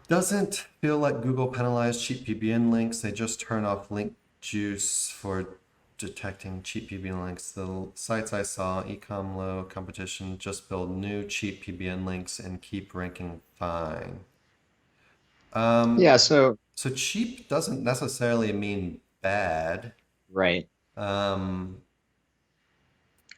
Doesn't feel like Google penalized cheap PBN links. They just turn off link juice for detecting cheap PBN links. The sites I saw, ecom low competition, just build new cheap PBN links and keep ranking fine. Yeah, so So cheap doesn't necessarily mean bad. right. Um,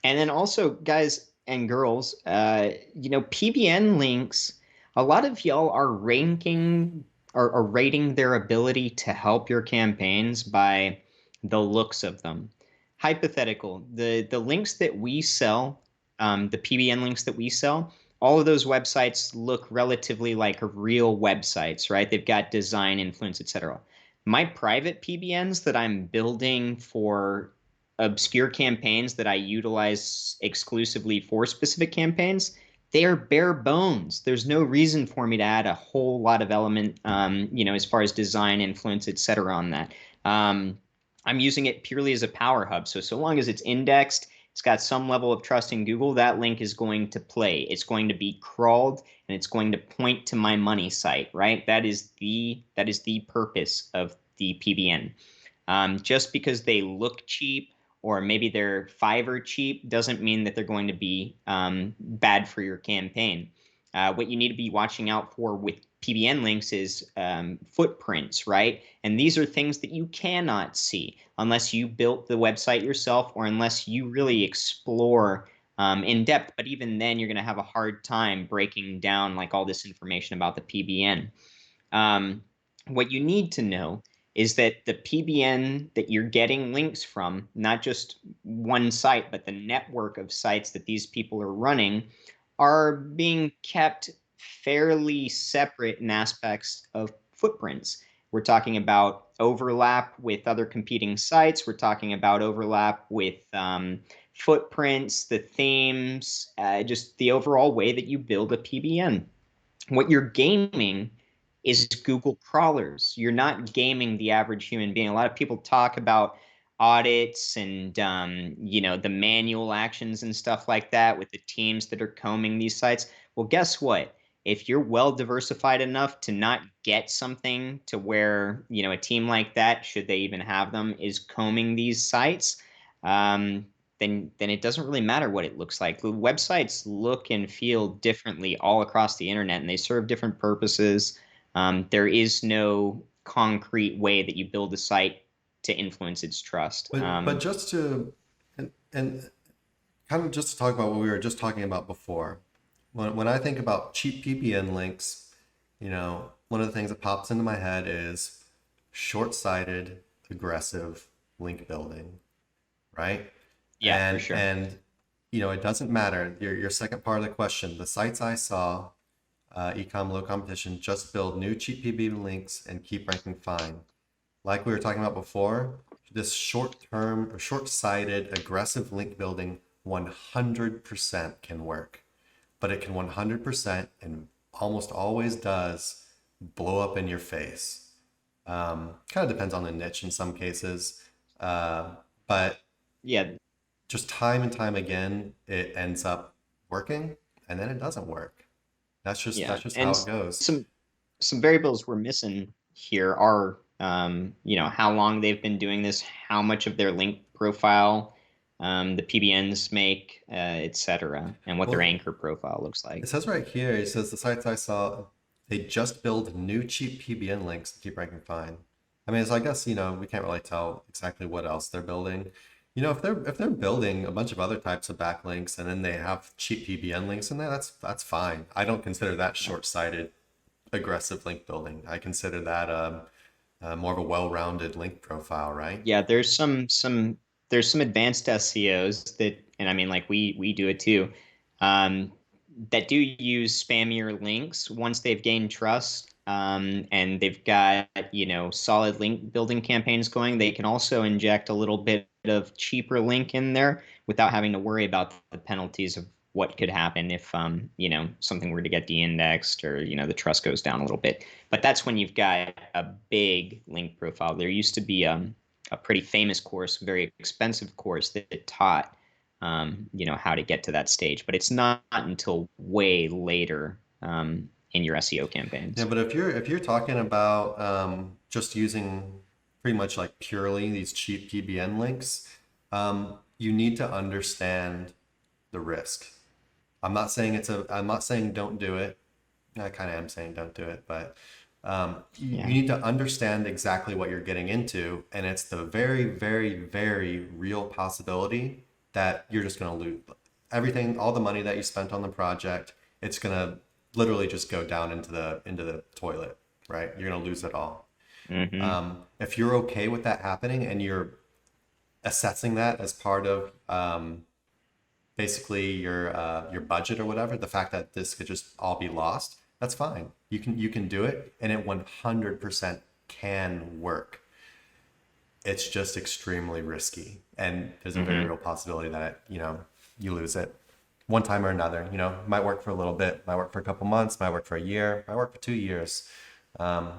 And then also, guys and girls, PBN links, a lot of y'all are ranking or rating their ability to help your campaigns by the looks of them. Hypothetical, the links that we sell, the PBN links that we sell, all of those websites look relatively like real websites, right? They've got design, influence, etc. My private PBNs that I'm building for obscure campaigns that I utilize exclusively for specific campaigns, they are bare bones. There's no reason for me to add a whole lot of element, as far as design, influence, etc. on that. Um, I'm using it purely as a power hub. So long as it's indexed, it's got some level of trust in Google, that link is going to play. It's going to be crawled and it's going to point to my money site, right? That is the purpose of the PBN. Just because they look cheap or maybe they're Fiverr cheap doesn't mean that they're going to be bad for your campaign. What you need to be watching out for with PBN links is footprints, right? And these are things that you cannot see unless you built the website yourself or unless you really explore in depth. But even then, you're going to have a hard time breaking down like all this information about the PBN. What you need to know is that the PBN that you're getting links from, not just one site, but the network of sites that these people are running, are being kept fairly separate in aspects of footprints. We're talking about overlap with other competing sites. We're talking about overlap with footprints, the themes, just the overall way that you build a PBN. What you're gaming is Google crawlers. You're not gaming the average human being. A lot of people talk about audits and the manual actions and stuff like that with the teams that are combing these sites. Well, guess what? If you're well diversified enough to not get something to where a team like that, should they even have them, is combing these sites, um, then it doesn't really matter what it looks like. The websites look and feel differently all across the internet, and they serve different purposes. There is no concrete way that you build a site to influence its trust. but just to and kind of just to talk about what we were just talking about before, when I think about cheap PBN links, one of the things that pops into my head is short-sighted, aggressive link building, right? Yeah, for sure. And it doesn't matter. Your second part of the question, the sites I saw, ecom low competition, just build new cheap PBN links and keep ranking fine. Like we were talking about before, this short-term or short-sighted aggressive link building 100% can work, but it can 100% and almost always does blow up in your face. Kind of depends on the niche in some cases, but Yeah, just time and time again, it ends up working, and then it doesn't work. yeah, That's just and how it goes. some variables we're missing here are how long they've been doing this, how much of their link profile the PBNs make, etc., and what their Well, anchor profile looks it like. says right here, it says the sites I saw, they just build new cheap PBN links to keep ranking fine. I mean, so I guess, we can't really tell exactly what else they're building. If they're building a bunch of other types of backlinks and then they have cheap PBN links in there, that's fine. I don't consider that short-sighted aggressive link building. I consider that more of a well-rounded link profile, right? Yeah, there's some advanced SEOs that, and I mean like we do it too, um, that do use spammier links once they've gained trust, and they've got solid link building campaigns going. They can also inject a little bit of cheaper link in there without having to worry about the penalties of what could happen if something were to get de-indexed or the trust goes down a little bit. But that's when you've got a big link profile. There used to be a pretty famous course, very expensive course that taught how to get to that stage. But it's not until way later in your SEO Yeah, campaigns. but if you're talking about just using pretty much like purely these cheap PBN links, you need to understand the risk. I'm not saying don't do it. I kind of am saying don't do it, but you Yeah. need to understand exactly what you're getting into, and it's the very, very, very real possibility that you're just going to lose everything, all the money that you spent on the project. It's going to literally just go down into the toilet, right? You're going to lose it all. Hmm. If you're okay with that happening and you're assessing that as part of basically your budget or whatever, the fact that this could just all be lost, that's fine. You can do it, and it 100% can work. It's just extremely risky, and there's a very Hmm. real possibility that you lose it one time or another. Might work for a little bit, might work for a couple months, might work for a year, might work for 2 years. Um,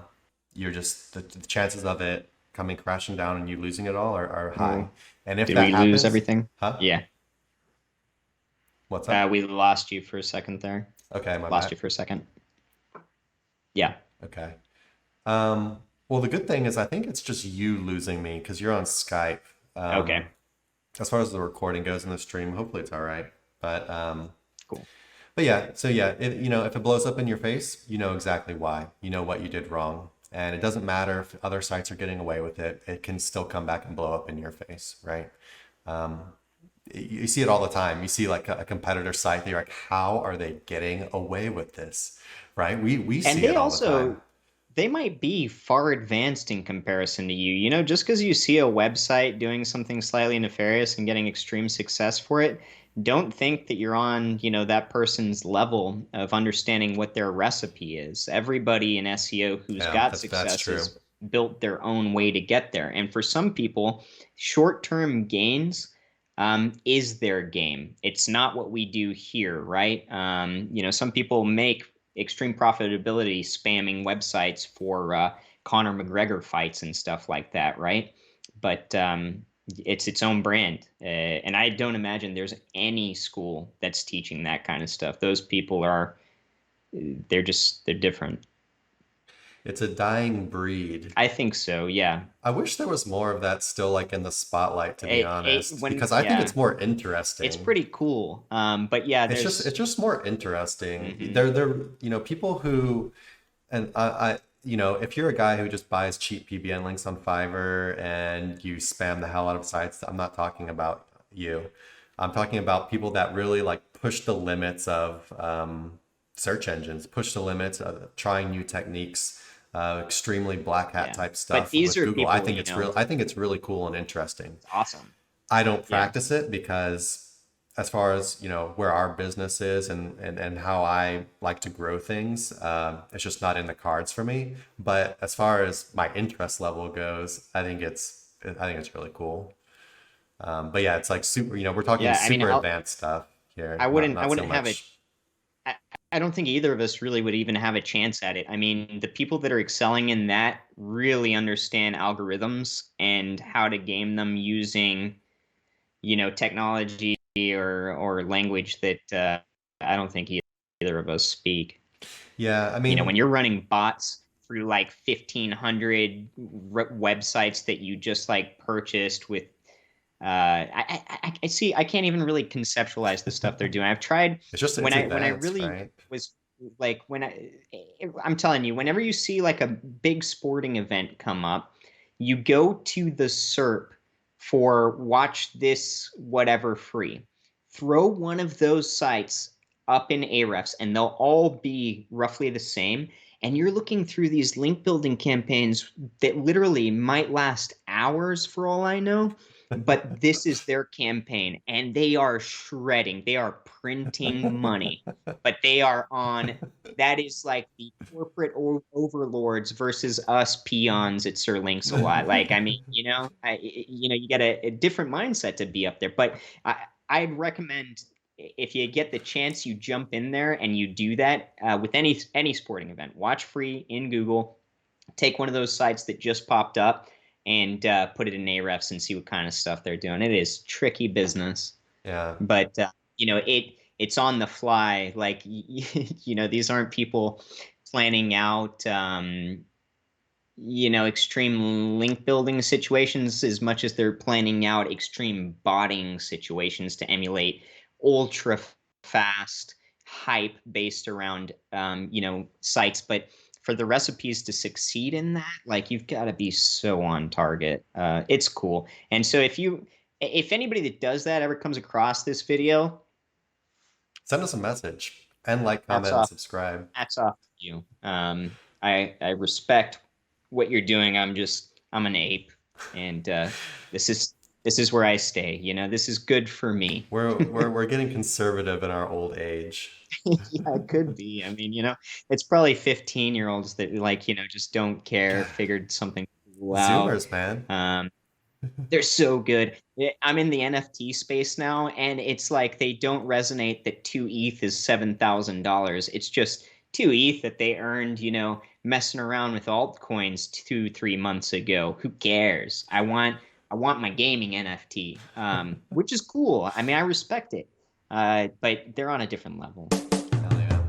you're just the chances of it coming crashing down and you losing it all are high. Oh, And if did that we lose happens, everything? huh? Yeah. What's up? We lost you for a second there. Okay, my Lost bad. you for a second. Yeah. Okay. Well, the good thing is I think it's just you losing me because you're on Skype. Um, Okay. as far as the recording goes in the stream, hopefully it's all right. But Cool. but yeah, so yeah, if it blows up in your face, you know exactly why. You know what you did wrong. And it doesn't matter if other sites are getting away with it. It can still come back and blow up in your face, right? Um, you see it all the time. You see like a competitor site, they're like, how are they getting away with this? Right? We And see they it all the time. also they might be far advanced in comparison to you. You know, just because you see a website doing something slightly nefarious and getting extreme success for it, don't think that you're on, that person's level of understanding what their recipe is. Everybody in SEO who's Yeah, got that's success true. has built their own way to get there. And for some people, short-term gains is their game. It's not what we do here, right? Some people make extreme profitability spamming websites for Conor McGregor fights and stuff like that, right? But it's its own brand, and I don't imagine there's any school that's teaching that kind of stuff. Those people they're different. It's a dying breed. I think so. Yeah. I wish there was more of that still like in the spotlight, to be honest, When because I think yeah, it's more it's interesting. pretty cool. But yeah, It's just more interesting. mhm. They're people who and if you're a guy who just buys cheap PBN links on Fiverr and you spam the hell out of sites, I'm not talking about you. I'm talking about people that really like push the limits of search engines, push the limits of trying new techniques, extremely black hat Yeah. type But stuff these with are Google. I people, think I think it's really cool and interesting. it's awesome. I don't Yeah. practice it because as far as where our business is and how I like to grow things, it's just not in the cards for me. But as far as my interest level goes, I think it's really cool. But yeah, it's like super. We're talking Yeah. I mean, super advanced stuff here, I not so wouldn't have it. much. I, I don't think either of us really would even have a chance at it. I mean, the people that are excelling in that really understand algorithms and how to game them using, technology or language that I don't think either of us speak. Yeah, I When mean, you're running bots through like 1,500 websites that you just like purchased with I see. I can't even really conceptualize the stuff they're doing. I've tried it's when I advanced, really right? was like I'm telling you, whenever you see like a big sporting event come up, you go to the SERP for watch this whatever free. Throw one of those sites up in Ahrefs, and they'll all be roughly the same. And you're looking through these link building campaigns that literally might last hours for all I know, but this is their campaign and they are shredding. They are printing money, but they are on that is like the corporate overlords versus us peons at Sir Links a lot. Like, I mean, you get a different mindset to be up there, but I'd recommend if you get the chance, you jump in there and you do that with any sporting event. Watch free in Google, take one of those sites that just popped up and put it in Ahrefs and see what kind of stuff they're doing. It is tricky business, Yeah. but it's on the fly. Like, these aren't people planning out, extreme link building situations as much as they're planning out extreme botting situations to emulate ultra fast hype based around, sites. But for the recipes to succeed in that, like, you've got to be so on target. It's cool. And so if anybody that does that ever comes across this video, Send us a message and like, hats comment, and off. subscribe. Hats off to you. I respect what you're doing. I'm an ape, and this is where I stay. This is good for me. We're getting conservative in our old age. Yeah, it could be. I mean, it's probably 15-year-olds that, like, just don't care, figured something out. Zoomers, man. They're so good. I'm in the NFT space now, and it's like they don't resonate that 2 ETH is $7,000. It's just 2 ETH that they earned, messing around with altcoins 2-3 months ago. Who cares? I want my gaming NFT, which is cool. I mean, I respect it, but they're on a different level. Hell yeah.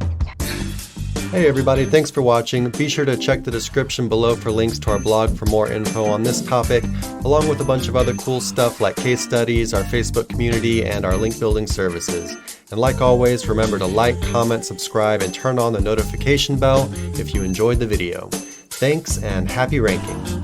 Hey everybody, thanks for watching. Be sure to check the description below for links to our blog for more info on this topic, along with a bunch of other cool stuff like case studies, our Facebook community, and our link building services. And like always, remember to like, comment, subscribe, and turn on the notification bell if you enjoyed the video. Thanks and happy ranking.